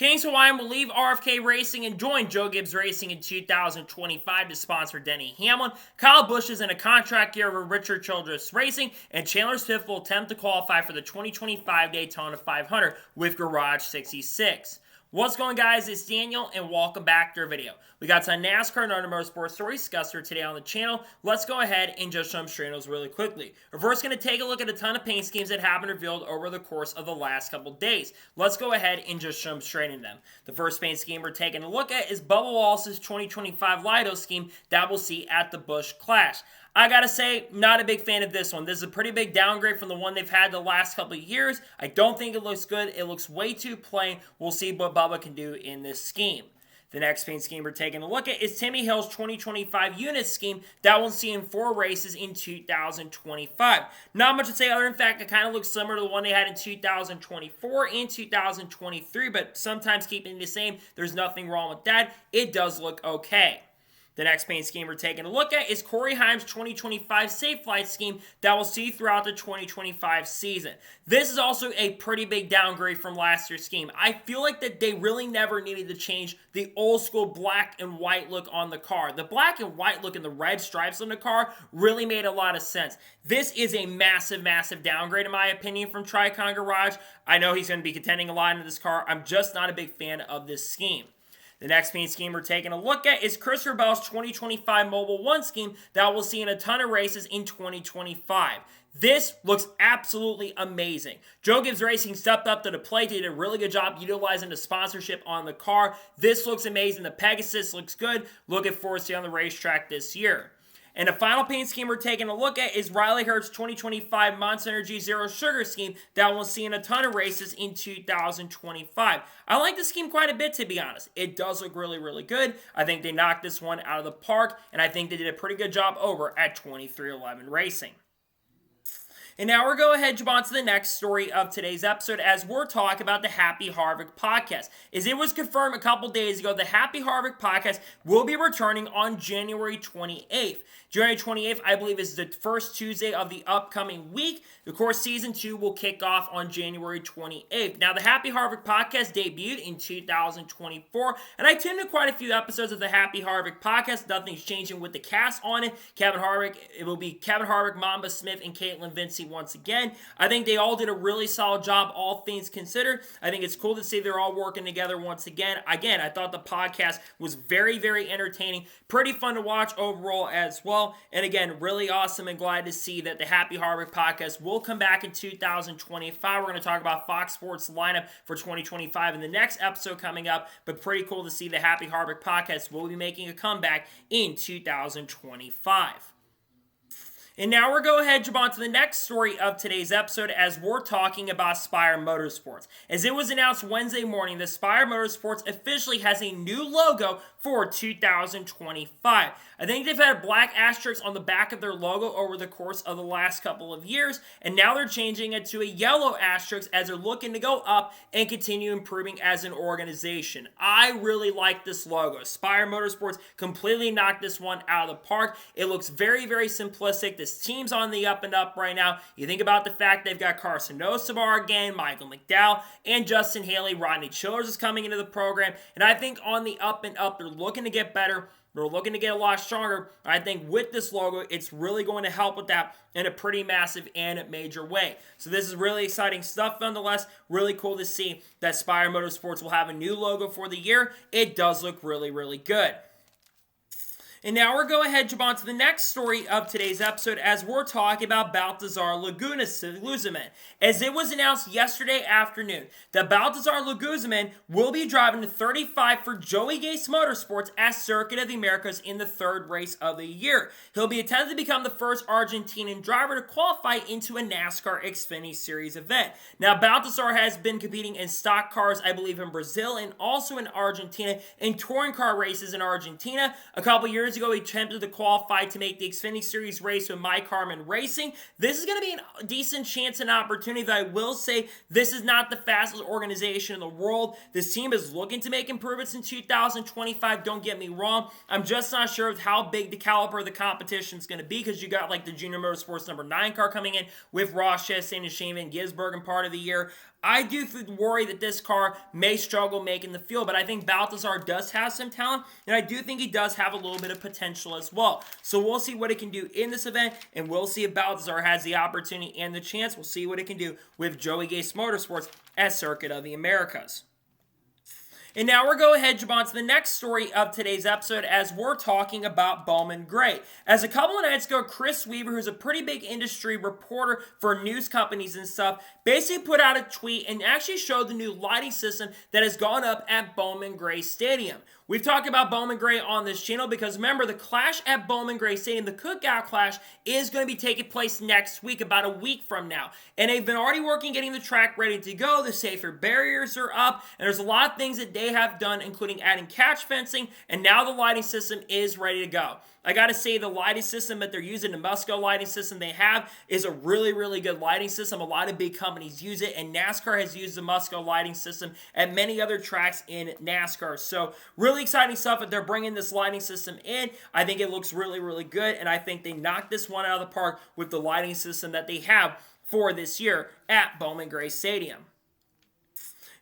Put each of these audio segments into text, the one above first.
Kings Hawaiian will leave RFK Racing and join Joe Gibbs Racing in 2025 to sponsor Denny Hamlin. Kyle Busch is in a contract year with Richard Childress Racing, and Chandler Swift will attempt to qualify for the 2025 Daytona 500 with Garage 66. What's going on, guys? It's Daniel, and welcome back to our video. We got some NASCAR and other motorsports stories discussed here today on the channel. Let's go ahead and just jump straight into those really quickly. We're first going to take a look at a ton of paint schemes that have been revealed over the course of the last couple days. Let's go ahead and just jump straight into them. The first paint scheme we're taking a look at is Bubba Wallace's 2025 Lido scheme that we'll see at the Busch Clash. I gotta say, not a big fan of this one. This is a pretty big downgrade from the one they've had the last couple of years. I don't think it looks good. It looks way too plain. We'll see what Bubba can do in this scheme. The next paint scheme we're taking a look at is Timmy Hill's 2025 unit scheme that we'll see in 4 races in 2025. Not much to say other than fact it kind of looks similar to the one they had in 2024 and 2023, but sometimes keeping it the same, there's nothing wrong with that. It does look okay. The next paint scheme we're taking a look at is Corey Heim's 2025 Safe Flight scheme that we'll see throughout the 2025 season. This is also a pretty big downgrade from last year's scheme. I feel like that they really never needed to change the old school black and white look on the car. The black and white look and the red stripes on the car really made a lot of sense. This is a massive, massive downgrade in my opinion from Tricon Garage. I know he's going to be contending a lot in this car. I'm just not a big fan of this scheme. The next paint scheme we're taking a look at is Christopher Bell's 2025 Mobile 1 scheme that we'll see in a ton of races in 2025. This looks absolutely amazing. Joe Gibbs Racing stepped up to the plate. They did a really good job utilizing the sponsorship on the car. This looks amazing. The Pegasus looks good. Looking forward to seeing on the racetrack this year. And the final paint scheme we're taking a look at is Riley Herbst's 2025 Monster Energy Zero Sugar scheme that we'll see in a ton of races in 2025. I like this scheme quite a bit, to be honest. It does look really, really good. I think they knocked this one out of the park, and I think they did a pretty good job over at 2311 Racing. And now we're going to jump on to the next story of today's episode as we're talking about the Happy Harvick podcast. As it was confirmed a couple days ago, the Happy Harvick podcast will be returning on January 28th. January 28th, I believe, is the first Tuesday of the upcoming week. Of course, Season 2 will kick off on January 28th. Now, the Happy Harvick podcast debuted in 2024, and I tuned in quite a few episodes of the Happy Harvick podcast. Nothing's changing with the cast on it. It will be Kevin Harvick, Mamba Smith, and Caitlin Vinci once again. I think they all did a really solid job, all things considered. I think it's cool to see they're all working together once again. Again, I thought the podcast was very, very entertaining. Pretty fun to watch overall as well. And again, really awesome and glad to see that the Happy Harvick podcast will come back in 2025. We're going to talk about Fox Sports lineup for 2025 in the next episode coming up. But pretty cool to see the Happy Harvick podcast will be making a comeback in 2025. And now we're going to jump on to the next story of today's episode as we're talking about Spire Motorsports. As it was announced Wednesday morning, that Spire Motorsports officially has a new logo for 2025. I think they've had a black asterisk on the back of their logo over the course of the last couple of years, and now they're changing it to a yellow asterisk as they're looking to go up and continue improving as an organization. I really like this logo. Spire Motorsports completely knocked this one out of the park. It looks very, very simplistic. This team's on the up and up right now. You think about the fact they've got Carson Osabar again, Michael McDowell, and Justin Haley. Rodney Childers is coming into the program, and I think on the up and up, they're looking to get better. They're looking to get a lot stronger. I think with this logo, it's really going to help with that in a pretty massive and major way. So this is really exciting stuff nonetheless. Really cool to see that Spire Motorsports will have a new logo for the year. It does look really, really good. And now we're going to jump on to the next story of today's episode as we're talking about Baltazar Luguzaman. As it was announced yesterday afternoon that Baltazar Luguzaman will be driving the 35 for Joey Gase Motorsports at Circuit of the Americas in the 3rd race of the year. He'll be attempting to become the first Argentinian driver to qualify into a NASCAR Xfinity Series event. Now, Baltazar has been competing in stock cars, I believe, in Brazil and also in Argentina, in touring car races in Argentina. A couple years ago, he attempted to qualify to make the Xfinity Series race with My Carmen Racing. This is going to be a decent chance and opportunity, but I will say this is not the fastest organization in the world. This team is looking to make improvements in 2025, don't get me wrong. I'm just not sure of how big the caliber of the competition is going to be because you got like the Junior Motorsports number 9 car coming in with Ross Chastain and Shane Van Gisbergen part of the year. I do worry that this car may struggle making the field, but I think Balthazar does have some talent, and I do think he does have a little bit of potential as well. So we'll see what it can do in this event, and we'll see if Balthazar has the opportunity and the chance. We'll see what it can do with Joey Gase Motorsports at Circuit of the Americas. And now we're going ahead, jump on to the next story of today's episode as we're talking about Bowman Gray. As a couple of nights ago, Chris Weaver, who's a pretty big industry reporter for news companies and stuff, basically put out a tweet and actually showed the new lighting system that has gone up at Bowman Gray Stadium. We've talked about Bowman Gray on this channel because remember, the clash at Bowman Gray Stadium, the Cookout Clash, is going to be taking place next week, about a week from now. And they've been already working getting the track ready to go. The safer barriers are up, and there's a lot of things that they have done, including adding catch fencing, and now the lighting system is ready to go. I gotta say, the lighting system that they're using, the Musco lighting system they have, is a really, really good lighting system. A lot of big companies use it, and NASCAR has used the Musco lighting system at many other tracks in NASCAR. So, really exciting stuff that they're bringing this lighting system in. I think it looks really, really good, and I think they knocked this one out of the park with the lighting system that they have for this year at Bowman Gray Stadium.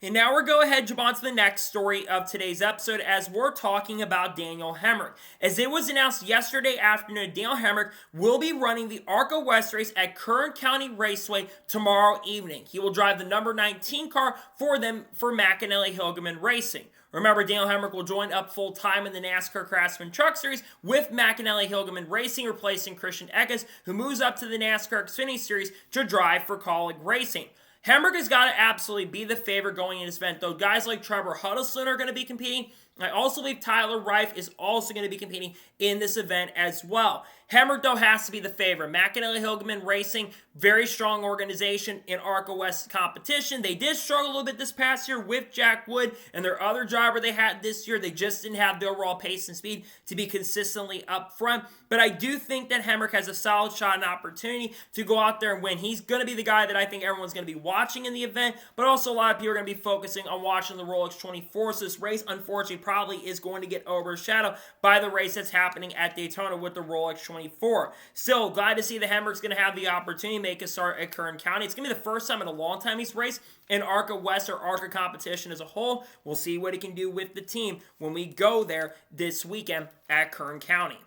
And now we're going ahead and jump on to the next story of today's episode as we're talking about Daniel Hemric. As it was announced yesterday afternoon, Daniel Hemric will be running the ARCA West race at Kern County Raceway tomorrow evening. He will drive the number 19 car for them for McAnally Hilgeman Racing. Remember, Daniel Hemric will join up full-time in the NASCAR Craftsman Truck Series with McAnally Hilgeman Racing, replacing Christian Eckes, who moves up to the NASCAR Xfinity Series to drive for Colleague Racing. Hemric has got to absolutely be the favorite going in this event, though guys like Trevor Huddleston are going to be competing. I also believe Tyler Reif is also going to be competing in this event as well. Hemric, though, has to be the favorite. McAnally Hilgeman Racing, very strong organization in ARCA West competition. They did struggle a little bit this past year with Jack Wood and their other driver they had this year. They just didn't have the overall pace and speed to be consistently up front. But I do think that Hemric has a solid shot and opportunity to go out there and win. He's going to be the guy that I think everyone's going to be watching in the event, but also a lot of people are going to be focusing on watching the Rolex 24. So this race, unfortunately, probably is going to get overshadowed by the race that's happening at Daytona with the Rolex 24. Still, glad to see that Hemric's going to have the opportunity to make a start at Kern County. It's going to be the first time in a long time he's raced in ARCA West or ARCA competition as a whole. We'll see what he can do with the team when we go there this weekend at Kern County.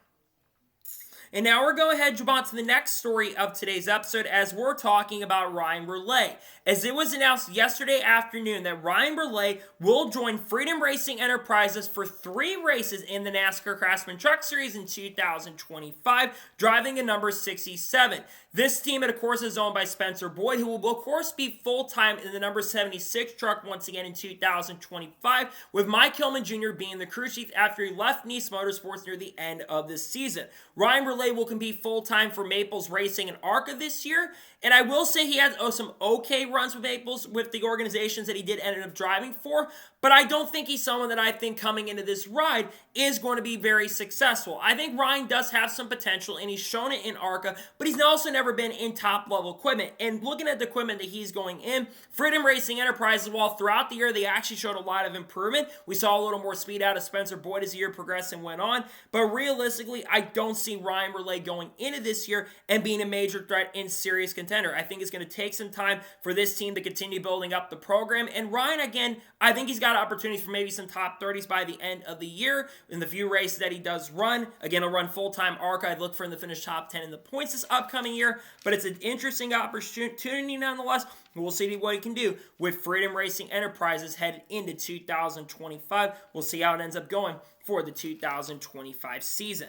And now we're going ahead and jump on to the next story of today's episode as we're talking about Ryan Burley. As it was announced yesterday afternoon that Ryan Burley will join Freedom Racing Enterprises for 3 races in the NASCAR Craftsman Truck Series in 2025, driving a number 67. This team, of course, is owned by Spencer Boyd, who will, of course, be full-time in the number 76 truck once again in 2025, with Mike Hillman Jr. being the crew chief after he left Nice Motorsports near the end of the season. Ryan Burley will compete full-time for Maples Racing and ARCA this year, and I will say he had some okay runs with Maples with the organizations that he did end up driving for, but I don't think he's someone that I think coming into this ride is going to be very successful. I think Ryan does have some potential, and he's shown it in ARCA, but he's also never been in top-level equipment. And looking at the equipment that he's going in, Freedom Racing Enterprises, while throughout the year they actually showed a lot of improvement. We saw a little more speed out of Spencer Boyd as the year progressed and went on, but realistically, I don't see Ryan Burley going into this year and being a major threat in serious contender. I think it's going to take some time for this team to continue building up the program, and Ryan, again, I think he's got opportunities for maybe some top 30s by the end of the year in the few races that he does run. Again, he'll run full-time ARCA. I'd look for him to finish top 10 in the points this upcoming year, but it's an interesting opportunity nonetheless. We'll see what he can do with Freedom Racing Enterprises headed into 2025. We'll see how it ends up going for the 2025 season.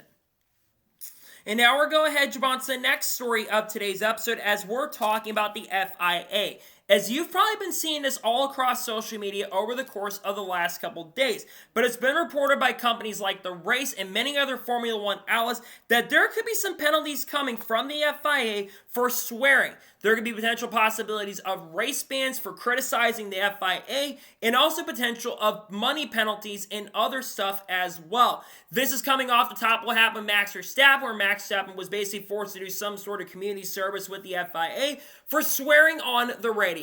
And now we're going ahead and jump on to the next story of today's episode as we're talking about the FIA. As you've probably been seeing this all across social media over the course of the last couple days, but it's been reported by companies like The Race and many other Formula One outlets that there could be some penalties coming from the FIA for swearing. There could be potential possibilities of race bans for criticizing the FIA and also potential of money penalties and other stuff as well. This is coming off the top of what happened with Max Verstappen, where Max Verstappen was basically forced to do some sort of community service with the FIA for swearing on the radio.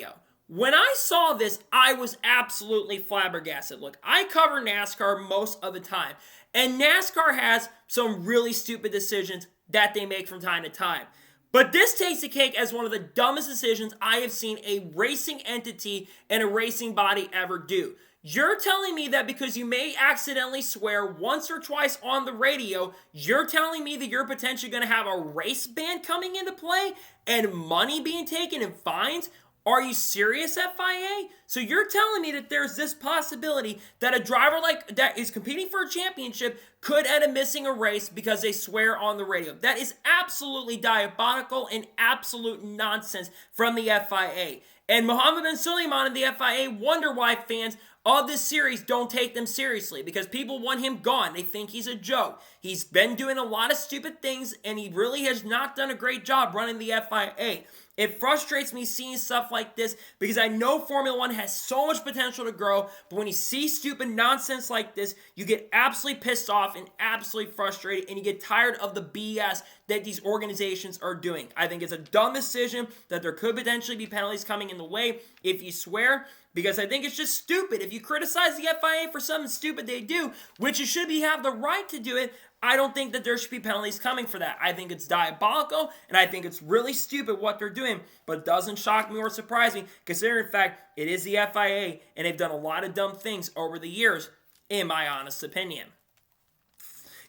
When I saw this, I was absolutely flabbergasted. Look, I cover NASCAR most of the time, and NASCAR has some really stupid decisions that they make from time to time. But this takes the cake as one of the dumbest decisions I have seen a racing entity and a racing body ever do. You're telling me that because you may accidentally swear once or twice on the radio, you're telling me that you're potentially going to have a race ban coming into play and money being taken and fines? Are you serious, FIA? So you're telling me that there's this possibility that a driver like that is competing for a championship could end up missing a race because they swear on the radio. That is absolutely diabolical and absolute nonsense from the FIA. And Mohammed bin Suleiman and the FIA wonder why fans of this series don't take them seriously, because people want him gone. They think he's a joke. He's been doing a lot of stupid things, and he really has not done a great job running the FIA. It frustrates me seeing stuff like this because I know Formula One has so much potential to grow, but when you see stupid nonsense like this, you get absolutely pissed off and absolutely frustrated, and you get tired of the BS that these organizations are doing. I think it's a dumb decision that there could potentially be penalties coming in the way if you swear, because I think it's just stupid. If you criticize the FIA for something stupid they do, which you should have the right to do it, I don't think that there should be penalties coming for that. I think it's diabolical, and I think it's really stupid what they're doing, but it doesn't shock me or surprise me, considering the fact it is the FIA, and they've done a lot of dumb things over the years, in my honest opinion.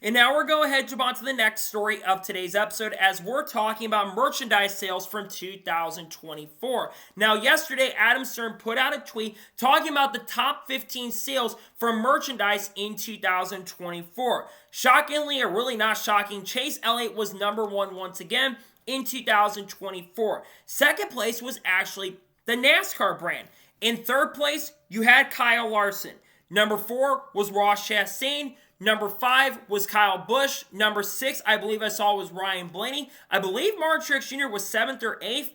And now we're going to jump on to the next story of today's episode, as we're talking about merchandise sales from 2024. Now, yesterday, Adam Stern put out a tweet talking about the top 15 sales for merchandise in 2024. Shockingly, or really not shocking, Chase Elliott was number one once again in 2024. Second place was actually the NASCAR brand. In third place, you had Kyle Larson. Number 4 was Ross Chastain. Number 5 was Kyle Busch. Number 6, I believe I saw, was Ryan Blaney. I believe Martin Truex Jr. was 7th or 8th.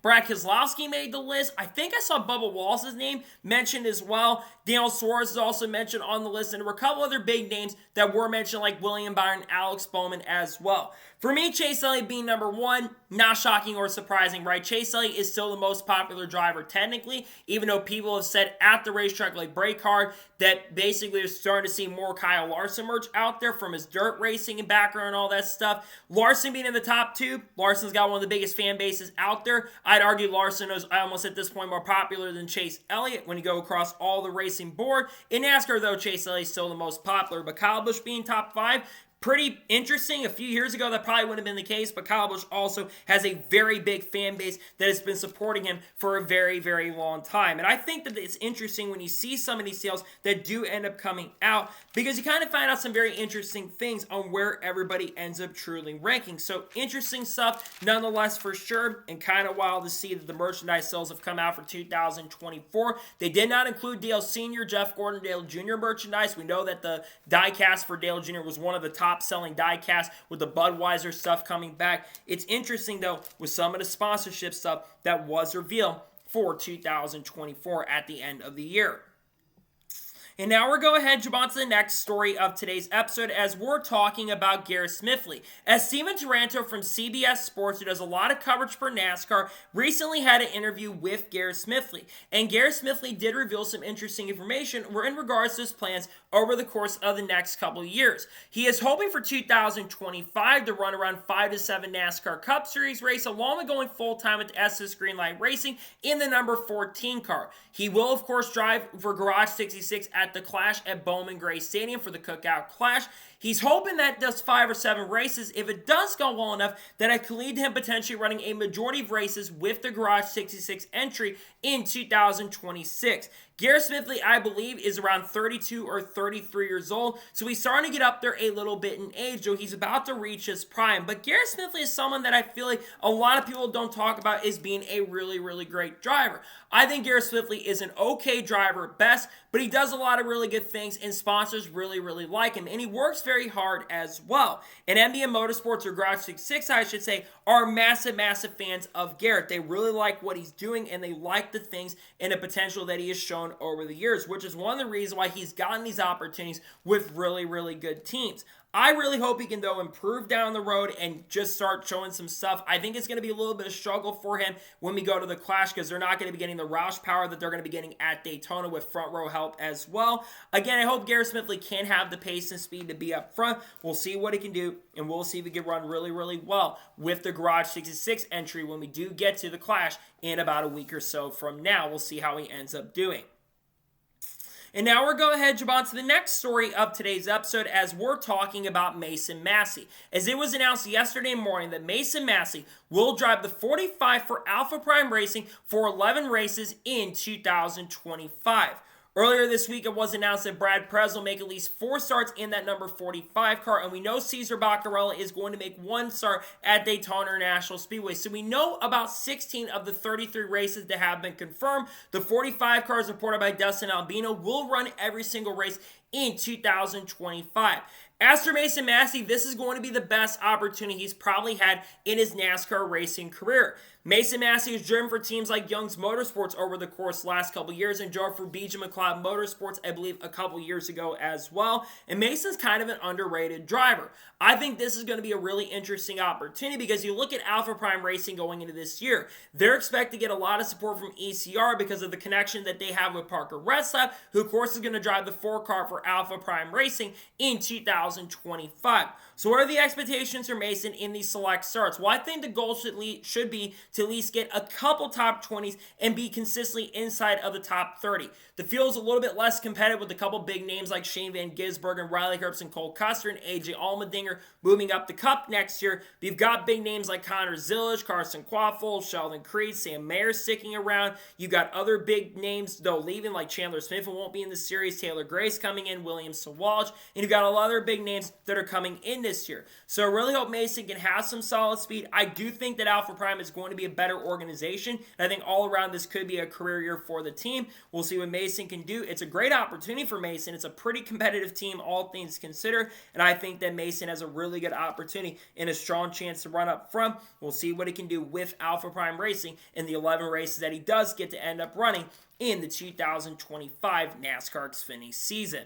Brad Keselowski made the list. I think I saw Bubba Wallace's name mentioned as well. Daniel Suarez is also mentioned on the list. And there were a couple other big names that were mentioned, like William Byron, Alex Bowman as well. For me, Chase Elliott being number 1, not shocking or surprising, right? Chase Elliott is still the most popular driver technically, even though people have said at the racetrack like Breakard that basically they're starting to see more Kyle Larson merch out there from his dirt racing and background and all that stuff. Larson being in the top 2, Larson's got one of the biggest fan bases out there. I'd argue Larson is almost at this point more popular than Chase Elliott when you go across all the racing board. In NASCAR, though, Chase Elliott is still the most popular, but Kyle Busch being top 5, pretty interesting. A few years ago, that probably wouldn't have been the case, but Kyle Busch also has a very big fan base that has been supporting him for a very, very long time. And I think that it's interesting when you see some of these sales that do end up coming out, because you kind of find out some very interesting things on where everybody ends up truly ranking. So interesting stuff nonetheless for sure, and kind of wild to see that the merchandise sales have come out for 2024. They did not include Dale Sr., Jeff Gordon, Dale Jr. merchandise. We know that the die-cast for Dale Jr. was one of the top selling die-cast with the Budweiser stuff coming back. It's interesting, though, with some of the sponsorship stuff that was revealed for 2024 at the end of the year. And now we're going ahead and jump on to the next story of today's episode, as we're talking about Garrett Smithley. As Steven Taranto from CBS Sports, who does a lot of coverage for NASCAR, recently had an interview with Garrett Smithley. And Garrett Smithley did reveal some interesting information in regards to his plans over the course of the next couple of years. He is hoping for 2025 to run around 5 to 7 NASCAR Cup Series race, along with going full-time with SS Greenlight Racing in the number 14 car. He will, of course, drive for Garage 66 at the Clash at Bowman Gray Stadium for the Cookout Clash. He's hoping that does 5 or 7 races. If it does go well enough, that it could lead to him potentially running a majority of races with the Garage 66 entry in 2026. Garrett Smithley, I believe, is around 32 or 33 years old, so he's starting to get up there a little bit in age, though he's about to reach his prime. But Garrett Smithley is someone that I feel like a lot of people don't talk about as being a really, really great driver. I think Garrett Smithley is an okay driver at best, but he does a lot of really good things, and sponsors really, really like him, and he works very hard as well. And MBM Motorsports, or Garage 66, I should say, are massive, massive fans of Garrett. They really like what he's doing, and they like the things and the potential that he has shown over the years, which is one of the reasons why he's gotten these opportunities with really, really good teams. I really hope he can, though, improve down the road and just start showing some stuff. I think it's going to be a little bit of struggle for him when we go to the Clash because they're not going to be getting the Roush power that they're going to be getting at Daytona with front row help as well. Again, I hope Garrett Smithley can have the pace and speed to be up front. We'll see what he can do, and we'll see if he can run really, really well with the Garage 66 entry when we do get to the Clash in about a week or so from now. We'll see how he ends up doing. And now we're going to jump on to the next story of today's episode as we're talking about Mason Massey. As it was announced yesterday morning that Mason Massey will drive the 45 for Alpha Prime Racing for 11 races in 2025. Earlier this week, it was announced that Brad Perez will make at least 4 starts in that number 45 car, and we know Cesar Baccarella is going to make 1 start at Daytona International Speedway. So we know about 16 of the 33 races that have been confirmed. The 45 car, as reported by Dustin Albino, will run every single race in 2025. As for Mason Massey, this is going to be the best opportunity he's probably had in his NASCAR racing career. Mason Massey has driven for teams like Young's Motorsports over the course of the last couple years and drove for BJ McLeod Motorsports, I believe, a couple years ago as well. And Mason's kind of an underrated driver. I think this is going to be a really interesting opportunity because you look at Alpha Prime Racing going into this year. They're expected to get a lot of support from ECR because of the connection that they have with Parker Reslab, who of course is going to drive the 4 car for Alpha Prime Racing in 2025. So what are the expectations for Mason in these select starts? Well, I think the goal should be to at least get a couple top 20s and be consistently inside of the top 30. The field's a little bit less competitive with a couple big names like Shane Van Gisbergen, Riley Herbst, and Cole Custer, and AJ Allmendinger moving up the Cup next year. We've got big names like Connor Zillage, Carson Quaffle, Sheldon Creed, Sam Mayer sticking around. You've got other big names, though, leaving like Chandler Smith, who won't be in the series, Taylor Grace coming in, William Sawalch, and you've got a lot of other big names that are coming in this year. So I really hope Mason can have some solid speed. I do think that Alpha Prime is going to be a better organization, and I think all around this could be a career year for the team. We'll see what Mason can do. It's a great opportunity for Mason. It's a pretty competitive team, all things considered, and I think that Mason has a really good opportunity and a strong chance to run up front. We'll see what he can do with Alpha Prime Racing in the 11 races that he does get to end up running in the 2025 NASCAR Xfinity season.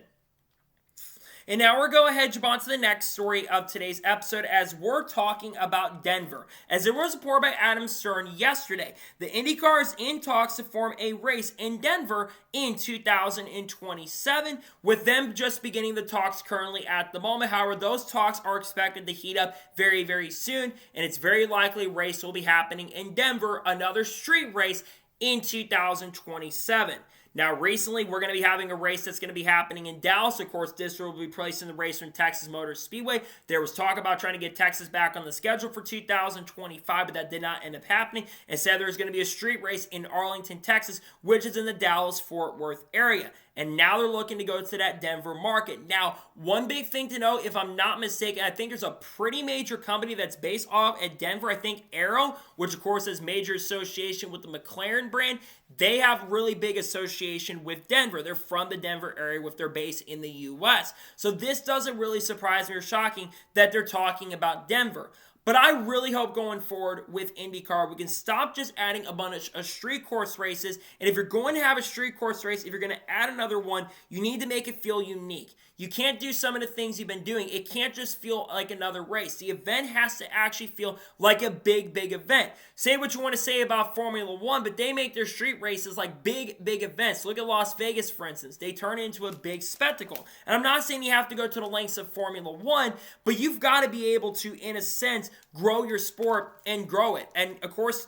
And now we're going to jump on to the next story of today's episode as we're talking about Denver. As it was reported by Adam Stern yesterday, the IndyCar is in talks to form a race in Denver in 2027, with them just beginning the talks currently at the moment. However, those talks are expected to heat up very, very soon, and it's very likely a race will be happening in Denver, another street race in 2027. Now, recently, we're going to be having a race that's going to be happening in Dallas. Of course, this will be placing the race from Texas Motor Speedway. There was talk about trying to get Texas back on the schedule for 2025, but that did not end up happening. Instead, there's going to be a street race in Arlington, Texas, which is in the Dallas-Fort Worth area. And now they're looking to go to that Denver market. Now, one big thing to know, if I'm not mistaken, I think there's a pretty major company that's based off at Denver. I think Arrow, which of course has major association with the McLaren brand, they have really big association with Denver. They're from the Denver area with their base in the U.S. So this doesn't really surprise me or shocking that they're talking about Denver. But I really hope going forward with IndyCar, we can stop just adding a bunch of street course races. And if you're going to have a street course race, if you're going to add another one, you need to make it feel unique. You can't do some of the things you've been doing. It can't just feel like another race. The event has to actually feel like a big, big event. Say what you want to say about Formula One, but they make their street races like big, big events. Look at Las Vegas, for instance. They turn it into a big spectacle. And I'm not saying you have to go to the lengths of Formula One, but you've got to be able to, in a sense, grow your sport and grow it. And of course,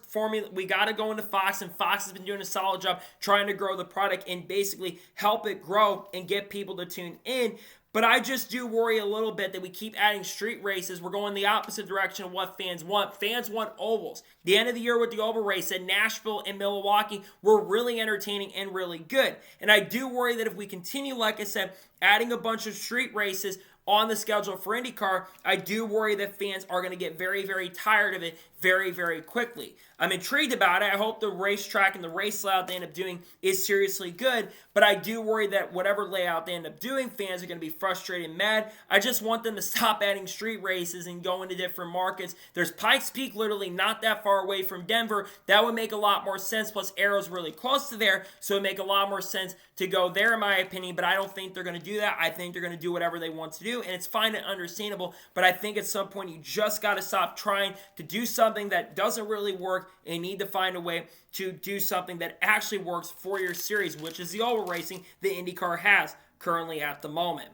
we got to go into Fox, and Fox has been doing a solid job trying to grow the product and basically help it grow and get people to tune in. But I just do worry a little bit that we keep adding street races. We're going the opposite direction of what fans want. Fans want ovals. The end of the year with the oval race at Nashville and Milwaukee were really entertaining and really good. And I do worry that if we continue, like I said, adding a bunch of street races on the schedule for IndyCar, I do worry that fans are going to get very, very tired of it very, very quickly. I'm intrigued about it. I hope the racetrack and the race layout they end up doing is seriously good, but I do worry that whatever layout they end up doing, fans are going to be frustrated and mad. I just want them to stop adding street races and go into different markets. There's Pikes Peak literally not that far away from Denver. That would make a lot more sense, plus Arrow's really close to there, so it would make a lot more sense to go there in my opinion, but I don't think they're going to do that. I think they're going to do whatever they want to do do, and it's fine and understandable, but I think at some point you just got to stop trying to do something that doesn't really work, and you need to find a way to do something that actually works for your series, which is the oval racing the IndyCar has currently at the moment.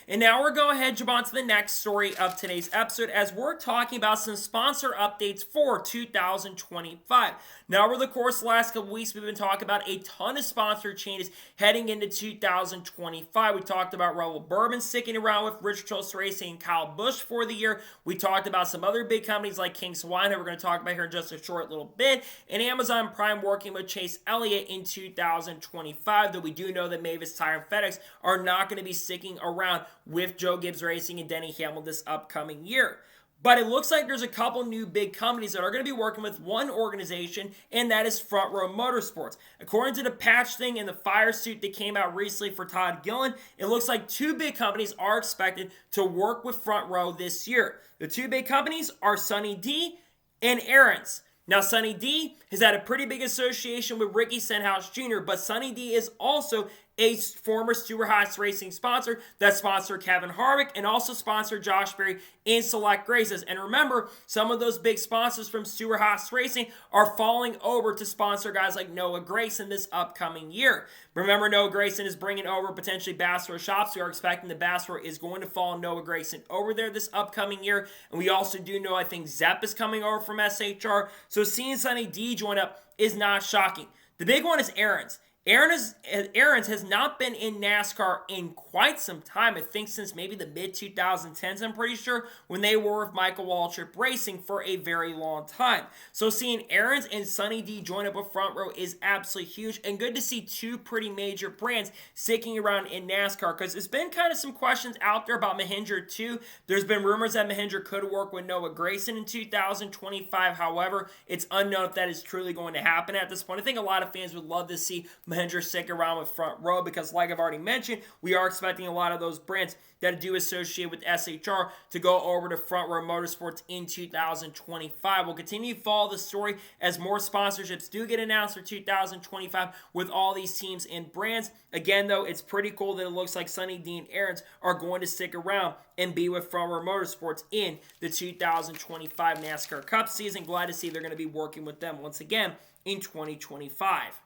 And now we're going ahead and jump on to the next story of today's episode as we're talking about some sponsor updates for 2025. Now, over the course of the last couple weeks, we've been talking about a ton of sponsor changes heading into 2025. We talked about Rebel Bourbon sticking around with Richard Childress Racing and Kyle Busch for the year. We talked about some other big companies like King's Hawaiian, who we're going to talk about here in just a short little bit, and Amazon Prime working with Chase Elliott in 2025, though we do know that Mavis Tire and FedEx are not going to be sticking around with Joe Gibbs Racing and Denny Hamlin this upcoming year. But it looks like there's a couple new big companies that are going to be working with one organization, and that is Front Row Motorsports. According to the patch thing in the fire suit that came out recently for Todd Gillen, it looks like two big companies are expected to work with Front Row this year. The two big companies are Sunny D and Aaron's. Now, Sunny D has had a pretty big association with Ricky Stenhouse Jr., but Sunny D is also a former Stewart-Haas Racing sponsor that sponsored Kevin Harvick and also sponsored Josh Berry in select races. And remember, some of those big sponsors from Stewart-Haas Racing are falling over to sponsor guys like Noah Gragson this upcoming year. Remember, Noah Gragson is bringing over potentially Bassro shops. We are expecting the Bassro is going to follow Noah Gragson over there this upcoming year. And we also do know, I think, Zepp is coming over from SHR. So seeing Sunny D join up is not shocking. The big one is Aaron's. Aaron's has not been in NASCAR in quite some time. I think since maybe the mid-2010s, I'm pretty sure, when they were with Michael Waltrip Racing for a very long time. So seeing Aaron's and Sunny D join up with Front Row is absolutely huge, and good to see two pretty major brands sticking around in NASCAR, because there's been kind of some questions out there about Mahindra too. There's been rumors that Mahindra could work with Noah Gragson in 2025. However, it's unknown if that is truly going to happen at this point. I think a lot of fans would love to see Mahindra stick around with Front Row because, like I've already mentioned, we are expecting a lot of those brands that do associate with SHR to go over to Front Row Motorsports in 2025. We'll continue to follow the story as more sponsorships do get announced for 2025 with all these teams and brands. Again, though, it's pretty cool that it looks like Sunny D and Aaron's are going to stick around and be with Front Row Motorsports in the 2025 NASCAR Cup season. Glad to see they're going to be working with them once again in 2025.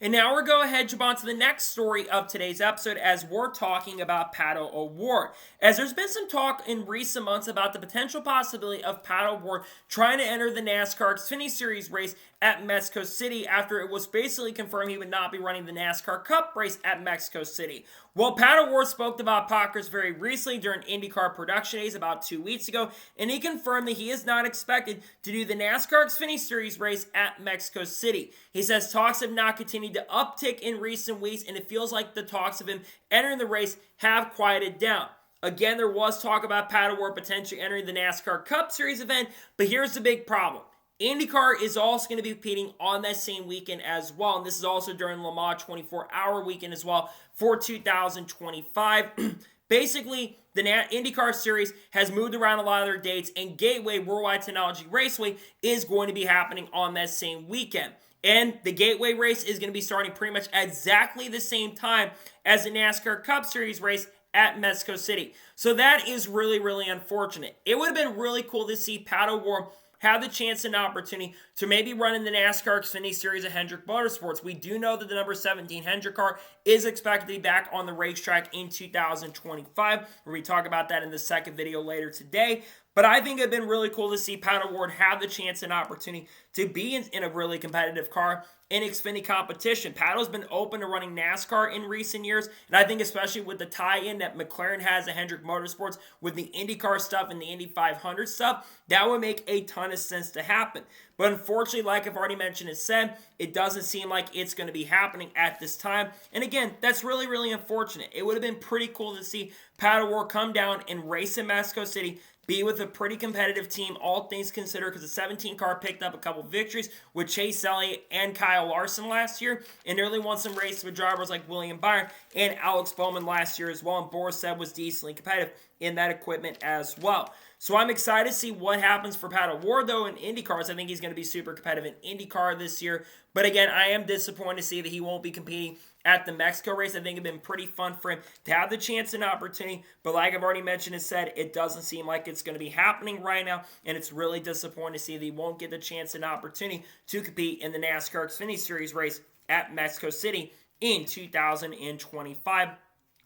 And now we're going to go ahead and jump on to the next story of today's episode as we're talking about Pato O'Ward. As there's been some talk in recent months about the potential possibility of Pato O'Ward trying to enter the NASCAR Xfinity Series race at Mexico City after it was basically confirmed he would not be running the NASCAR Cup race at Mexico City. Well, Pato O'Ward spoke to Bob Pockers very recently during IndyCar production days about 2 weeks ago, and he confirmed that he is not expected to do the NASCAR Xfinity Series race at Mexico City. He says talks have not continued to uptick in recent weeks, and it feels like the talks of him entering the race have quieted down. Again, there was talk about Pato O'Ward potentially entering the NASCAR Cup Series event, but here's the big problem. IndyCar is also going to be competing on that same weekend as well, and this is also during Le Mans 24-hour weekend as well for 2025. Basically, the IndyCar Series has moved around a lot of their dates, and Gateway Worldwide Technology Raceway is going to be happening on that same weekend. And the Gateway race is going to be starting pretty much at exactly the same time as the NASCAR Cup Series race at Mexico City. So that is really, really unfortunate. It would have been really cool to see Pato O'Ward have the chance and opportunity to maybe run in the NASCAR Xfinity Series of Hendrick Motorsports. We do know that the number 17 Hendrick car is expected to be back on the racetrack in 2025. We talk about that in the second video later today. But I think it would have been really cool to see Pato O'Ward have the chance and opportunity to be in a really competitive car in Xfinity competition. Pato's been open to running NASCAR in recent years, and I think especially with the tie-in that McLaren has at Hendrick Motorsports with the IndyCar stuff and the Indy 500 stuff, that would make a ton of sense to happen. But unfortunately, like I've already mentioned and said, it doesn't seem like it's going to be happening at this time. And again, that's really, really unfortunate. It would have been pretty cool to see Pato O'Ward come down and race in Mexico City, be with a pretty competitive team, all things considered, because the 17 car picked up a couple victories with Chase Elliott and Kyle Larson last year, and nearly won some races with drivers like William Byron and Alex Bowman last year as well, and Boris Said was decently competitive in that equipment as well. So I'm excited to see what happens for Pato O'Ward, though, in IndyCars. I think he's going to be super competitive in IndyCar this year. But again, I am disappointed to see that he won't be competing at the Mexico race. I think it'd been pretty fun for him to have the chance and opportunity, but like I've already mentioned and said, it doesn't seem like it's going to be happening right now, and it's really disappointing to see that he won't get the chance and opportunity to compete in the NASCAR Xfinity Series race at Mexico City in 2025.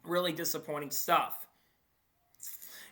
Really disappointing stuff.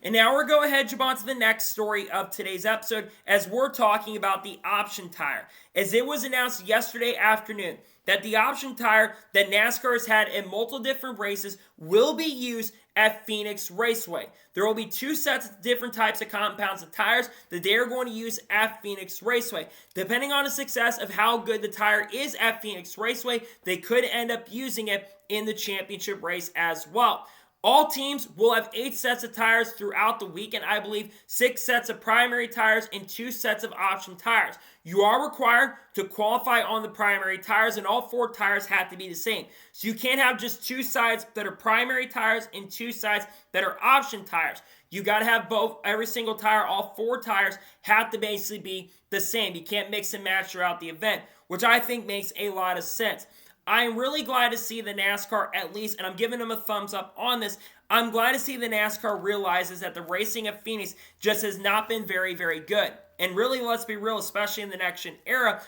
And now we're going to head on to the next story of today's episode as we're talking about the option tire. As it was announced yesterday afternoon that the option tire that NASCAR has had in multiple different races will be used at Phoenix Raceway. There will be 2 sets of different types of compounds of tires that they are going to use at Phoenix Raceway. Depending on the success of how good the tire is at Phoenix Raceway, they could end up using it in the championship race as well. All teams will have 8 sets of tires throughout the weekend. I believe 6 sets of primary tires and 2 sets of option tires. You are required to qualify on the primary tires, and all 4 tires have to be the same. So you can't have just 2 sides that are primary tires and 2 sides that are option tires. You got to have both. Every single tire, all 4 tires have to basically be the same. You can't mix and match throughout the event, which I think makes a lot of sense. I'm really glad to see the NASCAR at least, and I'm giving them a thumbs up on this, I'm glad to see the NASCAR realizes that the racing at Phoenix just has not been very, very good. And really, let's be real, especially in the next gen era,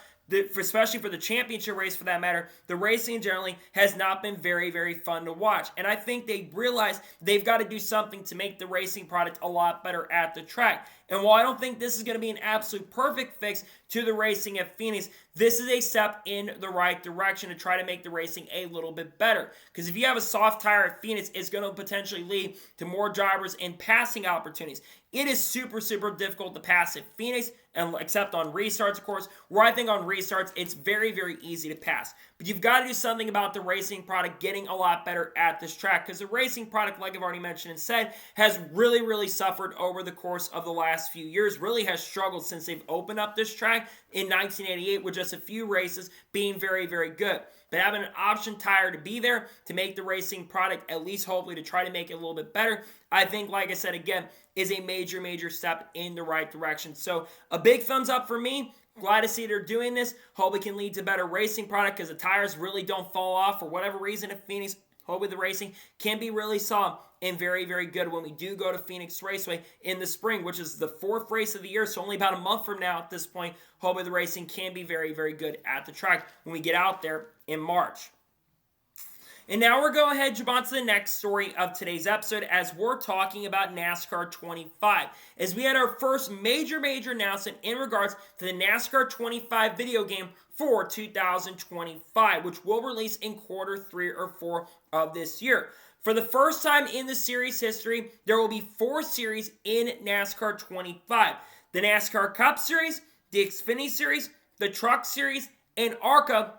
especially for the championship race for that matter, the racing generally has not been very, very fun to watch. And I think they realize they've got to do something to make the racing product a lot better at the track. And while I don't think this is going to be an absolute perfect fix to the racing at Phoenix, this is a step in the right direction to try to make the racing a little bit better. Because if you have a soft tire at Phoenix, it's going to potentially lead to more drivers and passing opportunities. It is super, super difficult to pass at Phoenix, and except on restarts, of course, where I think on restarts, it's very, very easy to pass. But you've got to do something about the racing product getting a lot better at this track, because the racing product, like I've already mentioned and said, has really, really suffered over the course of the last few years, really has struggled since they've opened up this track in 1988 with just a few races being very, very good. But having an option tire to be there to make the racing product, at least hopefully to try to make it a little bit better, I think, like I said again, is a major, major step in the right direction. So a big thumbs up for me. Glad to see they're doing this. Hope it can lead to better racing product because the tires really don't fall off for whatever reason at Phoenix. Hopefully the racing can be really solid and very, very good when we do go to Phoenix Raceway in the spring, which is the 4th race of the year, so only about a month from now at this point. Hopefully the racing can be very, very good at the track when we get out there in March. And now we're going ahead and jump on to the next story of today's episode as we're talking about NASCAR 25. As we had our first major, major announcement in regards to the NASCAR 25 video game for 2025, which will release in quarter 3 or 4 of this year. For the first time in the series history, there will be 4 series in NASCAR 25. The NASCAR Cup Series, the Xfinity Series, the Truck Series, and ARCA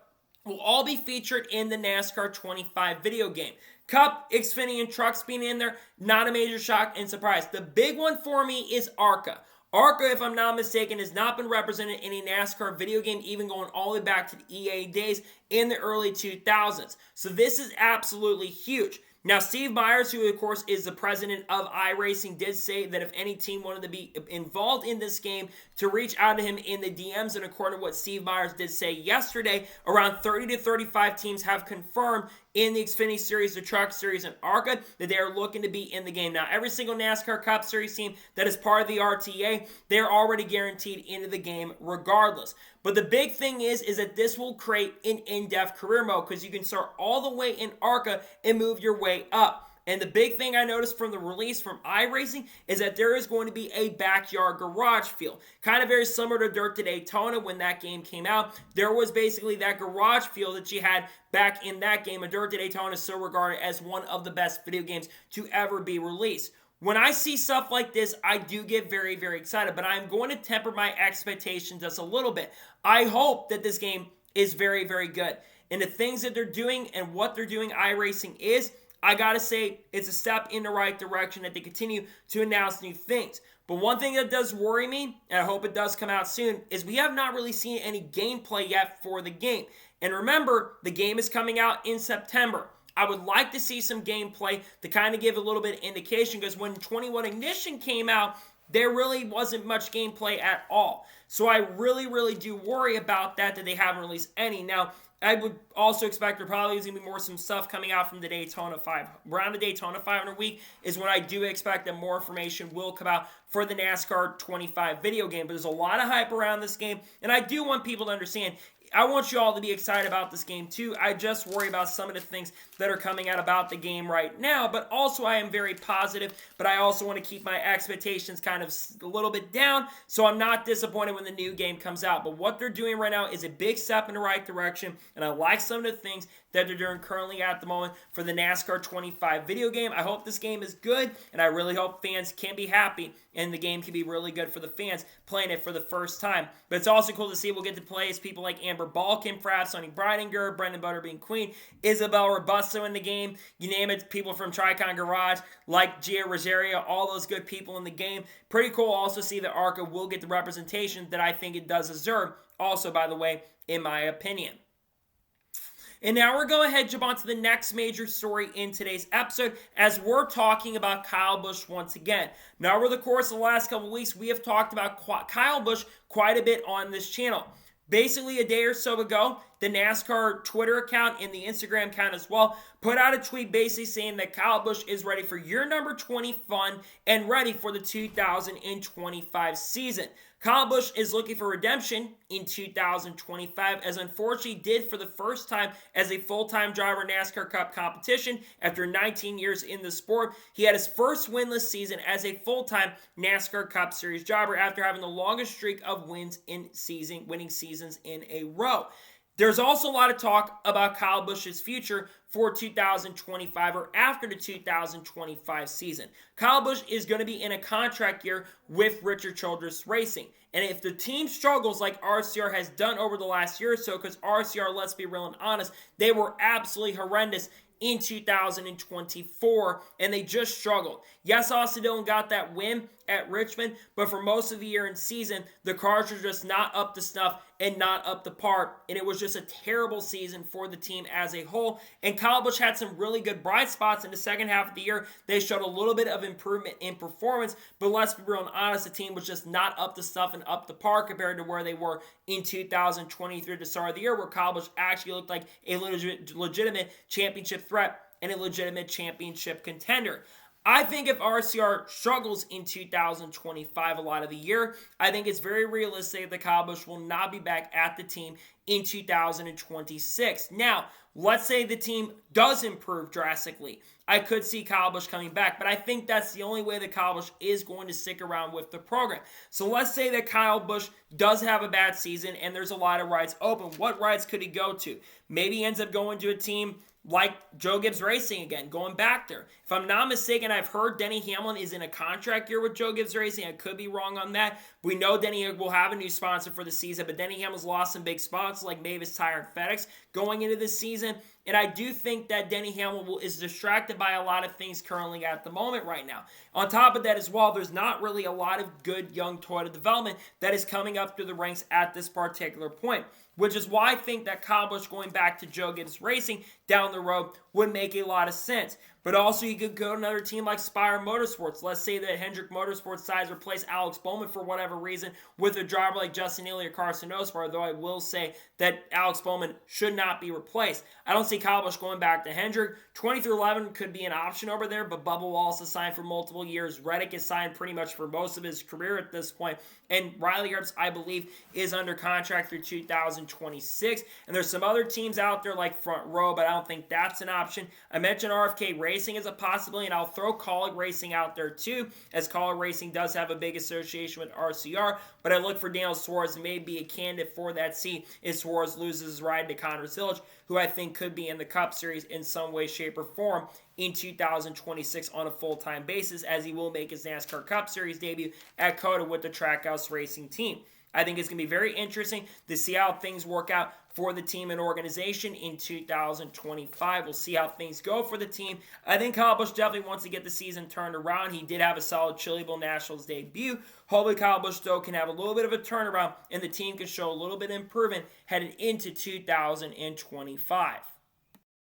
will all be featured in the NASCAR 25 video game. Cup, Xfinity, and Trucks being in there, not a major shock and surprise. The big one for me is ARCA. ARCA, if I'm not mistaken, has not been represented in a NASCAR video game, even going all the way back to the EA days in the early 2000s. So this is absolutely huge. Now, Steve Myers, who of course is the president of iRacing, did say that if any team wanted to be involved in this game, to reach out to him in the DMs. And according to what Steve Myers did say yesterday, around 30 to 35 teams have confirmed in the Xfinity Series, the Truck Series, and ARCA that they are looking to be in the game. Now, every single NASCAR Cup Series team that is part of the RTA, they're already guaranteed into the game regardless. But the big thing is that this will create an in-depth career mode because you can start all the way in ARCA and move your way up. And the big thing I noticed from the release from iRacing is that there is going to be a backyard garage feel. Kind of very similar to Dirt to Daytona when that game came out. There was basically that garage feel that you had back in that game. And Dirt to Daytona is still regarded as one of the best video games to ever be released. When I see stuff like this, I do get very, very excited. But I'm going to temper my expectations just a little bit. I hope that this game is very, very good. And the things that they're doing and what they're doing, iRacing is, I gotta say, it's a step in the right direction that they continue to announce new things. But one thing that does worry me, and I hope it does come out soon, is we have not really seen any gameplay yet for the game. And remember, the game is coming out in September. I would like to see some gameplay to kind of give a little bit of indication, because when 21 Ignition came out, there really wasn't much gameplay at all. So I really, really do worry about that they haven't released any. Now, I would also expect there probably is going to be some stuff coming out from the Daytona 5. Around the Daytona 500 week is when I do expect that more information will come out for the NASCAR 25 video game. But there's a lot of hype around this game, and I do want people to understand, I want you all to be excited about this game too. I just worry about some of the things that are coming out about the game right now, but also I am very positive, but I also want to keep my expectations kind of a little bit down, so I'm not disappointed when the new game comes out. But what they're doing right now is a big step in the right direction, and I like some of the things that they're doing currently at the moment for the NASCAR 25 video game. I hope this game is good, and I really hope fans can be happy, and the game can be really good for the fans playing it for the first time. But it's also cool to see we'll get to play as people like Amber Balkin, Pratt, Sonny Breidinger, Brendan Butterbean Queen, Isabel Robusto in the game, you name it, people from Tricon Garage, like Gia Rosario, all those good people in the game. Pretty cool also see that ARCA will get the representation that I think it does deserve, also, by the way, in my opinion. And now we're going ahead and jump on to the next major story in today's episode as we're talking about Kyle Busch once again. Now, over the course of the last couple of weeks, we have talked about Kyle Busch quite a bit on this channel. Basically, a day or so ago, the NASCAR Twitter account and the Instagram account as well put out a tweet basically saying that Kyle Busch is ready for year number 20 fun and ready for the 2025 season. Kyle Busch is looking for redemption in 2025, as unfortunately did for the first time as a full-time driver in NASCAR Cup competition. After 19 years in the sport, he had his first winless season as a full-time NASCAR Cup Series driver after having the longest streak of winning seasons in a row. There's also a lot of talk about Kyle Busch's future for 2025 or after the 2025 season. Kyle Busch is going to be in a contract year with Richard Childress Racing. And if the team struggles like RCR has done over the last year or so, because RCR, let's be real and honest, they were absolutely horrendous in 2024, and they just struggled. Yes, Austin Dillon got that win at Richmond, but for most of the year and season, the cars were just not up to snuff and not up to par, and it was just a terrible season for the team as a whole. And Kyle Busch had some really good bright spots in the second half of the year. They showed a little bit of improvement in performance, but let's be real and honest, the team was just not up to snuff and up to par compared to where they were in 2023 at the start of the year, where Kyle Busch actually looked like a legitimate championship threat and a legitimate championship contender. I think if RCR struggles in 2025 a lot of the year, I think it's very realistic that Kyle Busch will not be back at the team in 2026. Now, let's say the team does improve drastically. I could see Kyle Busch coming back, but I think that's the only way that Kyle Busch is going to stick around with the program. So let's say that Kyle Busch does have a bad season and there's a lot of rides open. What rides could he go to? Maybe he ends up going to a team like Joe Gibbs Racing again, going back there. If I'm not mistaken, I've heard Denny Hamlin is in a contract year with Joe Gibbs Racing. I could be wrong on that. We know Denny will have a new sponsor for the season, but Denny Hamlin's lost some big sponsors like Mavis Tire and FedEx going into this season. And I do think that Denny Hamlin is distracted by a lot of things currently at the moment right now. On top of that as well, there's not really a lot of good young Toyota development that is coming up through the ranks at this particular point, which is why I think that Kyle Busch going back to Joe Gibbs Racing down the road would make a lot of sense. But also, you could go to another team like Spire Motorsports. Let's say that Hendrick Motorsports decides to replace Alex Bowman for whatever reason with a driver like Justin Neely or Carson Osbar, though I will say that Alex Bowman should not be replaced. I don't see Kyle Busch going back to Hendrick. 20-11 could be an option over there, but Bubba Wallace is signed for multiple years. Reddick is signed pretty much for most of his career at this point. And Riley Herbst, I believe, is under contract through 2026. And there's some other teams out there like Front Row, but I don't think that's an option. I mentioned RFK Racing as a possibility, and I'll throw Kaulig Racing out there too, as Kaulig Racing does have a big association with RCR. But I look for Daniel Suarez may be a candidate for that seat if Suarez loses his ride to Connor Zilic, who I think could be in the Cup Series in some way, shape, or form in 2026 on a full-time basis, as he will make his NASCAR Cup Series debut at COTA with the Trackhouse Racing team. I think it's going to be very interesting to see how things work out for the team and organization in 2025. We'll see how things go for the team. I think Kyle Busch definitely wants to get the season turned around. He did have a solid Chili Bowl Nationals debut. Hopefully Kyle Busch, though, can have a little bit of a turnaround and the team can show a little bit of improvement headed into 2025.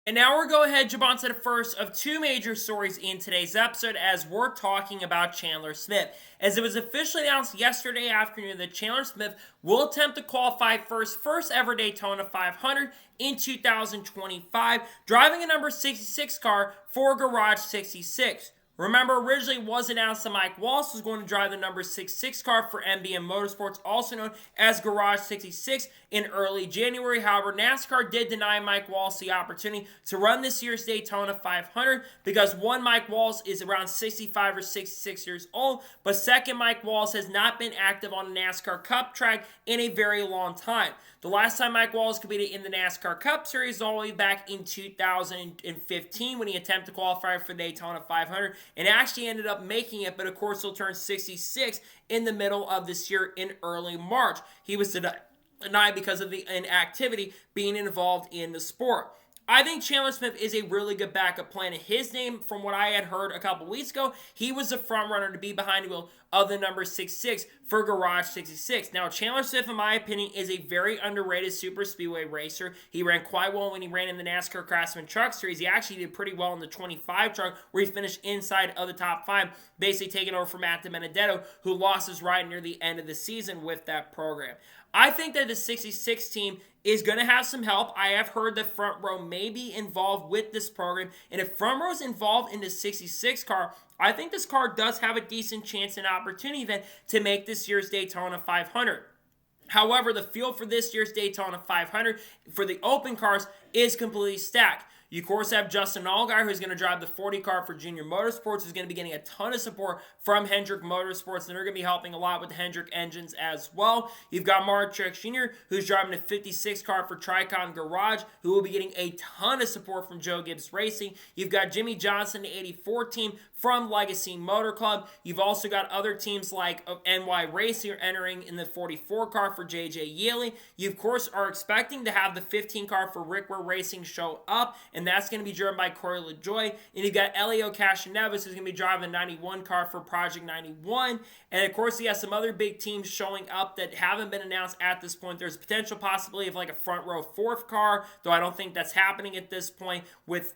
And now we're going ahead, jump on to the first of two major stories in today's episode as we're talking about Chandler Smith. As it was officially announced yesterday afternoon that Chandler Smith will attempt to qualify first ever Daytona 500 in 2025, driving a number 66 car for Garage 66. Remember, originally it was announced that Mike Wallace was going to drive the number 66 car for MBM Motorsports, also known as Garage 66, in early January. However, NASCAR did deny Mike Wallace the opportunity to run this year's Daytona 500 because one, Mike Wallace is around 65 or 66 years old, but second, Mike Wallace has not been active on a NASCAR Cup track in a very long time. The last time Mike Wallace competed in the NASCAR Cup Series all the way back in 2015 when he attempted to qualify for the Daytona 500 and actually ended up making it, but of course he'll turn 66 in the middle of this year in early March. He was denied because of the inactivity being involved in the sport. I think Chandler Smith is a really good backup plan. His name, from what I had heard a couple weeks ago, he was the front runner to be behind the wheel of the number 66 for Garage 66. Now, Chandler Smith, in my opinion, is a very underrated super speedway racer. He ran quite well when he ran in the NASCAR Craftsman Truck Series. He actually did pretty well in the 25 truck, where he finished inside of the top 5, basically taking over from Matt DiBenedetto, who lost his ride near the end of the season with that program. I think that the 66 team is going to have some help. I have heard that Front Row may be involved with this program. And if Front Row is involved in the 66 car, I think this car does have a decent chance and opportunity then to make this year's Daytona 500. However, the field for this year's Daytona 500 for the open cars is completely stacked. You, of course, have Justin Allgaier, who's going to drive the 40 car for Junior Motorsports, who's going to be getting a ton of support from Hendrick Motorsports, and they're going to be helping a lot with the Hendrick engines as well. You've got Mark Truex Jr., who's driving the 56 car for Tricon Garage, who will be getting a ton of support from Joe Gibbs Racing. You've got Jimmy Johnson, the 84 team from Legacy Motor Club. You've also got other teams like NY Racing entering in the 44 car for JJ Yeley. You, of course, are expecting to have the 15 car for Rick Ware Racing show up, and that's going to be driven by Corey LaJoie. And you've got Elio Castroneves, who's going to be driving the 91 car for Project 91. And, of course, he has some other big teams showing up that haven't been announced at this point. There's potential possibility of like a front row fourth car, though I don't think that's happening at this point with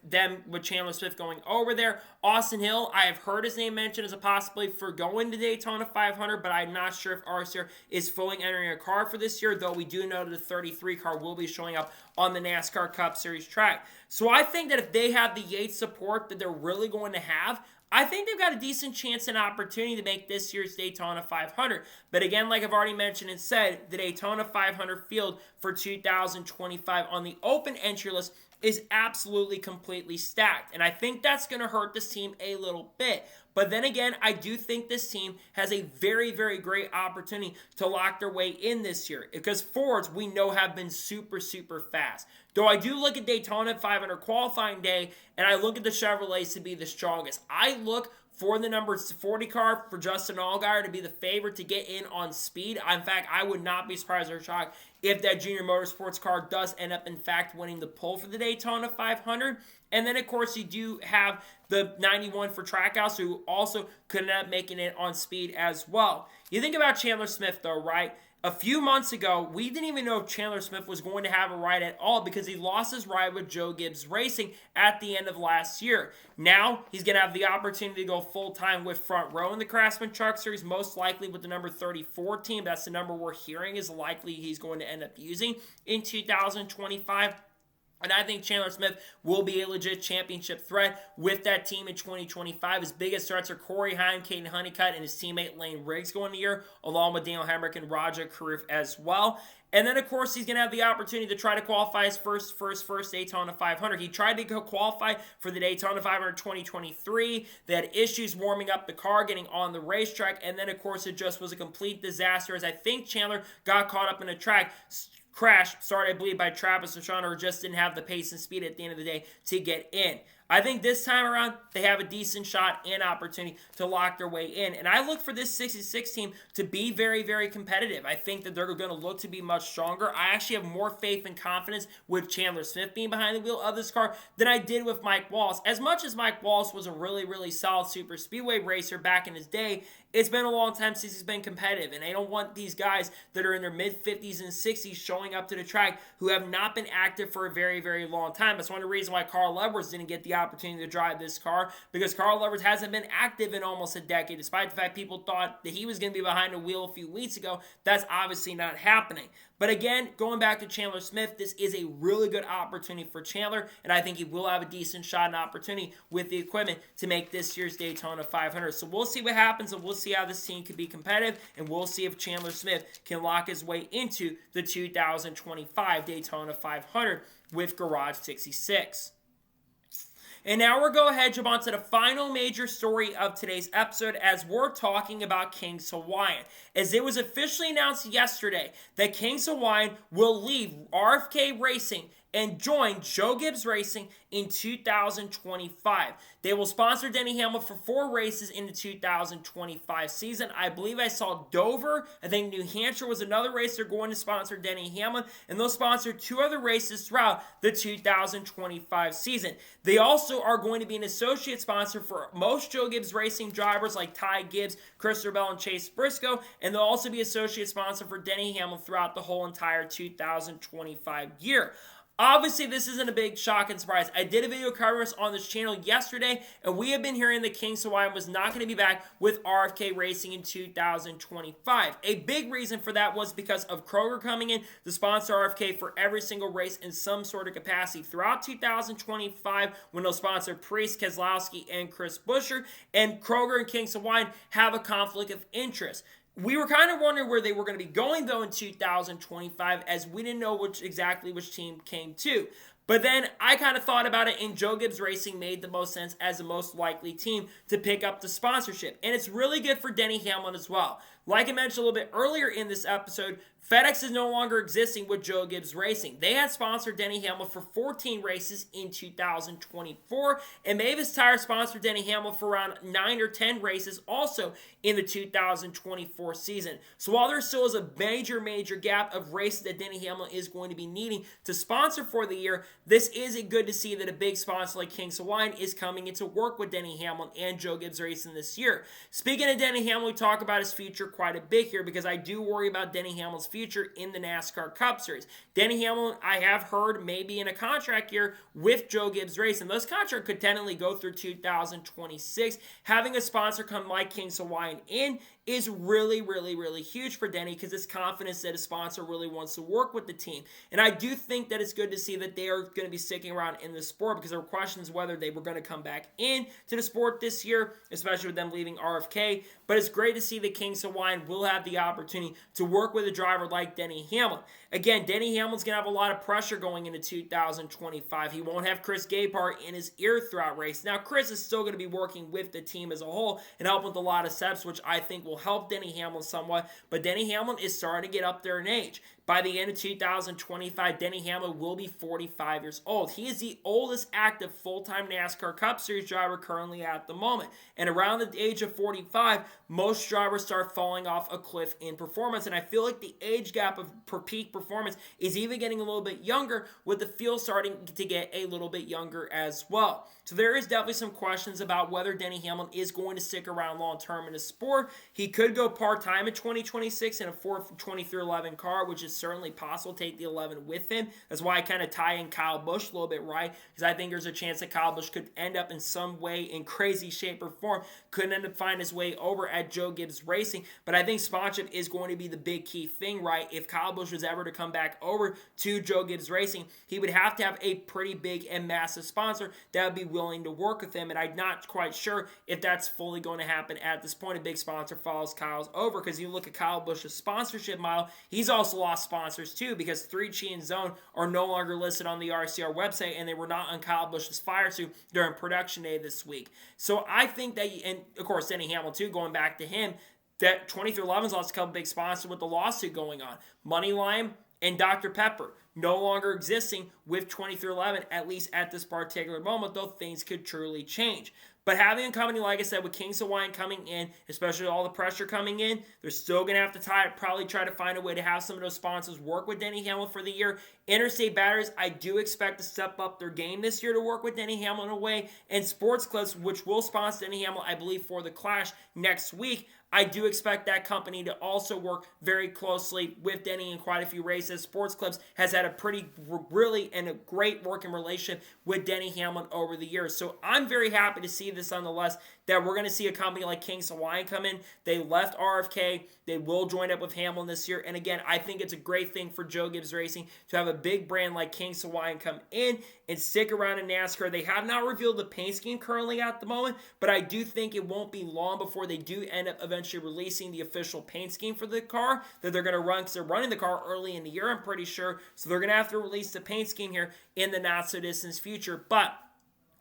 Chandler Smith going over there. Austin Hill, I have heard his name mentioned as a possibility for going to Daytona 500, but I'm not sure if RCR is fully entering a car for this year, though we do know that the 33 car will be showing up on the NASCAR Cup Series track. So I think that if they have the Yates support that they're really going to have, I think they've got a decent chance and opportunity to make this year's Daytona 500. But again, like I've already mentioned and said, the Daytona 500 field for 2025 on the open entry list is absolutely completely stacked. And I think that's going to hurt this team a little bit. But then again, I do think this team has a very, very great opportunity to lock their way in this year. Because Fords, we know, have been super, super fast. Though I do look at Daytona 500 qualifying day, and I look at the Chevrolets to be the strongest. I look for the number 40 car for Justin Allgaier to be the favorite to get in on speed. In fact, I would not be surprised or shocked if that Junior Motorsports car does end up, in fact, winning the pole for the Daytona 500. And then, of course, you do have the 91 for Trackhouse, who also could end up making it on speed as well. You think about Chandler Smith, though, right? A few months ago, we didn't even know if Chandler Smith was going to have a ride at all because he lost his ride with Joe Gibbs Racing at the end of last year. Now, he's going to have the opportunity to go full-time with Front Row in the Craftsman Truck Series, most likely with the number 34 team. That's the number we're hearing is likely he's going to end up using in 2025. And I think Chandler Smith will be a legit championship threat with that team in 2025. His biggest threats are Corey Heim, Caden Honeycutt, and his teammate Lane Riggs going the year, along with Daniel Hemrick and Raja Karuf as well. And then, of course, he's going to have the opportunity to try to qualify his first Daytona 500. He tried to go qualify for the Daytona 500 2023. They had issues warming up the car, getting on the racetrack. And then, of course, it just was a complete disaster as I think Chandler got caught up in a track crash started, I believe, by Travis Pastrana, who just didn't have the pace and speed at the end of the day to get in. I think this time around, they have a decent shot and opportunity to lock their way in. And I look for this 66 team to be very, very competitive. I think that they're going to look to be much stronger. I actually have more faith and confidence with Chandler Smith being behind the wheel of this car than I did with Mike Wallace. As much as Mike Wallace was a really, really solid super speedway racer back in his day, it's been a long time since he's been competitive, and I don't want these guys that are in their mid-50s and 60s showing up to the track who have not been active for a very, very long time. That's one of the reasons why Carl Edwards didn't get the opportunity to drive this car, because Carl Edwards hasn't been active in almost a decade, despite the fact people thought that he was going to be behind the wheel a few weeks ago. That's obviously not happening. But again, going back to Chandler Smith, this is a really good opportunity for Chandler, and I think he will have a decent shot and opportunity with the equipment to make this year's Daytona 500. So we'll see what happens, and we'll see how this team can be competitive, and we'll see if Chandler Smith can lock his way into the 2025 Daytona 500 with Garage 66. And now we're going to go ahead and jump on to the final major story of today's episode as we're talking about King's Hawaiian. As it was officially announced yesterday that King's Hawaiian will leave RFK Racing and join Joe Gibbs Racing in 2025. They will sponsor Denny Hamlin for 4 races in the 2025 season. I believe I saw Dover. I think New Hampshire was another race they're going to sponsor Denny Hamlin, and they'll sponsor 2 other races throughout the 2025 season. They also are going to be an associate sponsor for most Joe Gibbs Racing drivers like Ty Gibbs, Christopher Bell, and Chase Briscoe, and they'll also be associate sponsor for Denny Hamlin throughout the whole entire 2025 year. Obviously, this isn't a big shock and surprise. I did a video covering this on this channel yesterday, and we have been hearing that King's Hawaiian was not going to be back with RFK Racing in 2025. A big reason for that was because of Kroger coming in to sponsor RFK for every single race in some sort of capacity throughout 2025 when they'll sponsor Priest, Keselowski, and Chris Buescher, and Kroger and King's Hawaiian have a conflict of interest. We were kind of wondering where they were going to be going, though, in 2025, as we didn't know exactly which team came to. But then I kind of thought about it, and Joe Gibbs Racing made the most sense as the most likely team to pick up the sponsorship. And it's really good for Denny Hamlin as well. Like I mentioned a little bit earlier in this episode, FedEx is no longer existing with Joe Gibbs Racing. They had sponsored Denny Hamlin for 14 races in 2024, and Mavis Tire sponsored Denny Hamlin for around 9 or 10 races also in the 2024 season. So while there still is a major gap of races that Denny Hamlin is going to be needing to sponsor for the year, this is good to see that a big sponsor like King's Hawaiian is coming in to work with Denny Hamlin and Joe Gibbs Racing this year. Speaking of Denny Hamlin, we talk about his future quite a bit here because I do worry about Denny Hamlin's future in the NASCAR Cup Series. Denny Hamlin, I have heard, maybe in a contract year with Joe Gibbs Racing. This contract could technically go through 2026. Having a sponsor come like King's Hawaiian in is really huge for Denny because it's confidence that a sponsor really wants to work with the team. And I do think that it's good to see that they are going to be sticking around in the sport because there were questions whether they were going to come back in to the sport this year, especially with them leaving RFK. But it's great to see that King's Hawaiian will have the opportunity to work with a driver like Denny Hamlin. Again, Denny Hamlin's going to have a lot of pressure going into 2025. He won't have Chris Gabehart in his ear throughout race. Now, Chris is still going to be working with the team as a whole and helping with a lot of steps, which I think will help Denny Hamlin somewhat. But Denny Hamlin is starting to get up there in age. By the end of 2025, Denny Hamlin will be 45 years old. He is the oldest active full-time NASCAR Cup Series driver currently at the moment. And around the age of 45, most drivers start falling off a cliff in performance. And I feel like the age gap per peak performance is even getting a little bit younger, with the field starting to get a little bit younger as well. So there is definitely some questions about whether Denny Hamlin is going to stick around long-term in the sport. He could go part-time in 2026 in a 42311 car, which is certainly possible. Take the 11 with him. That's why I kind of tie in Kyle Busch a little bit, right? Because I think there's a chance that Kyle Busch could end up in some way in crazy shape or form. Could end up finding his way over at Joe Gibbs Racing. But I think sponsorship is going to be the big key thing, right? If Kyle Busch was ever to come back over to Joe Gibbs Racing, he would have to have a pretty big and massive sponsor that would be willing to work with him. And I'm not quite sure if that's fully going to happen at this point. A big sponsor follows Kyle's over, because you look at Kyle Busch's sponsorship model, he's also lost sponsors too, because 3Chi and Zone are no longer listed on the RCR website, and they were not on Kyle Busch's fire suit during production day this week. So I think that, and of course Denny Hamlin too, going back to him, that 2311's lost a couple big sponsors with the lawsuit going on. Moneyline and Dr. Pepper. no longer existing with 2311, at least at this particular moment, though things could truly change. But having a company, like I said, with Kings Hawaiian coming in, especially all the pressure coming in, they're still going to have to probably try to find a way to have some of those sponsors work with Denny Hamlin for the year. Interstate Batteries, I do expect to step up their game this year to work with Denny Hamlin away. And Sports Clips, which will sponsor Denny Hamlin, I believe, for the Clash next week, I do expect that company to also work very closely with Denny in quite a few races. Sports Clips has had a really and a great working relationship with Denny Hamlin over the years. So I'm very happy to see this nonetheless, that we're going to see a company like Kings Hawaiian come in. They left RFK. They will join up with Hamlin this year. And again, I think it's a great thing for Joe Gibbs Racing to have a big brand like Kings Hawaiian come in and stick around in NASCAR. They have not revealed the paint scheme currently at the moment, but I do think it won't be long before they do end up eventually releasing the official paint scheme for the car that they're going to run, because they're running the car early in the year, I'm pretty sure. So they're going to have to release the paint scheme here in the not so distant future. But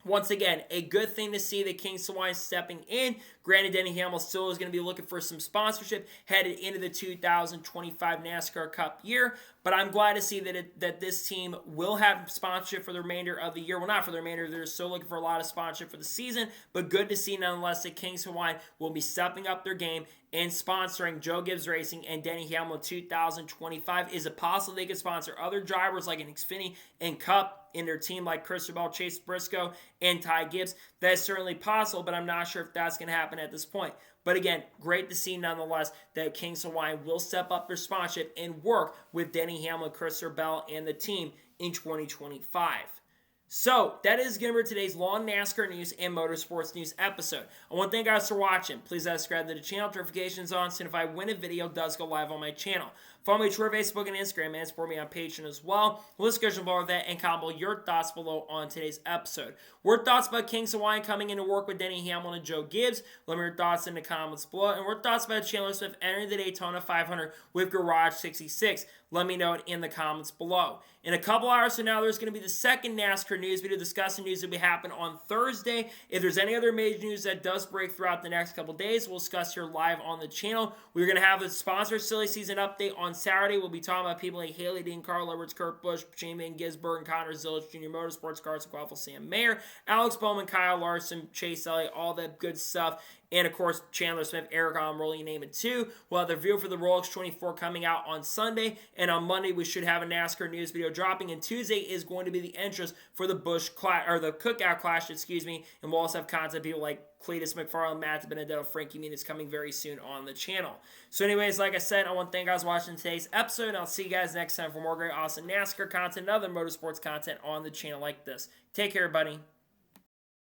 once again, a good thing to see that Kings Hawaiian stepping in. Granted, Denny Hamlin still is going to be looking for some sponsorship headed into the 2025 NASCAR Cup year, but I'm glad to see that this team will have sponsorship for the remainder of the year. Well, not for the remainder. They're still looking for a lot of sponsorship for the season, but good to see nonetheless that Kings Hawaiian will be stepping up their game and sponsoring Joe Gibbs Racing and Denny Hamlin 2025. Is it possible they could sponsor other drivers like an Xfinity and Cup in their team like Christopher Chase Briscoe and Ty Gibbs? That's certainly possible, but I'm not sure if that's going to happen at this point. But again, great to see nonetheless that Kings Hawaiian will step up their sponsorship and work with Denny Hamlin, Christopher Bell, and the team in 2025. So, that is going to be today's long NASCAR news and motorsports news episode. I want to thank you guys for watching. Please subscribe to the channel, notifications on, so if I win a video, it does go live on my channel. Follow me on Twitter, Facebook, and Instagram, and support me on Patreon as well. Let's go involved with that and comment your thoughts below on today's episode. What thoughts about Kings Hawaiian coming in to work with Denny Hamlin and Joe Gibbs? Let me know your thoughts in the comments below. And what thoughts about Chandler Smith entering the Daytona 500 with Garage 66? Let me know it in the comments below. In a couple hours from now, there's going to be the second NASCAR news video discussing news that will happen on Thursday. If there's any other major news that does break throughout the next couple days, we'll discuss here live on the channel. We're going to have a sponsor silly season update on Saturday. We'll be talking about people like Haley Dean, Carl Edwards, Kurt Busch, Shane Van Gisbergen, Connor Zillich, Junior Motorsports, Carson Quaffle, Sam Mayer, Alex Bowman, Kyle Larson, Chase Elliott, all that good stuff. And, of course, Chandler Smith, Eric Almirola, you name it, too. We'll have the review for the Rolex 24 coming out on Sunday. And on Monday, we should have a NASCAR news video dropping. And Tuesday is going to be the entrance for the the Cookout Clash, And we'll also have content people like Cletus McFarland, Matt Benedetto, Frankie Muniz coming very soon on the channel. So anyways, like I said, I want to thank you guys for watching today's episode. And I'll see you guys next time for more great, awesome NASCAR content and other motorsports content on the channel like this. Take care, everybody.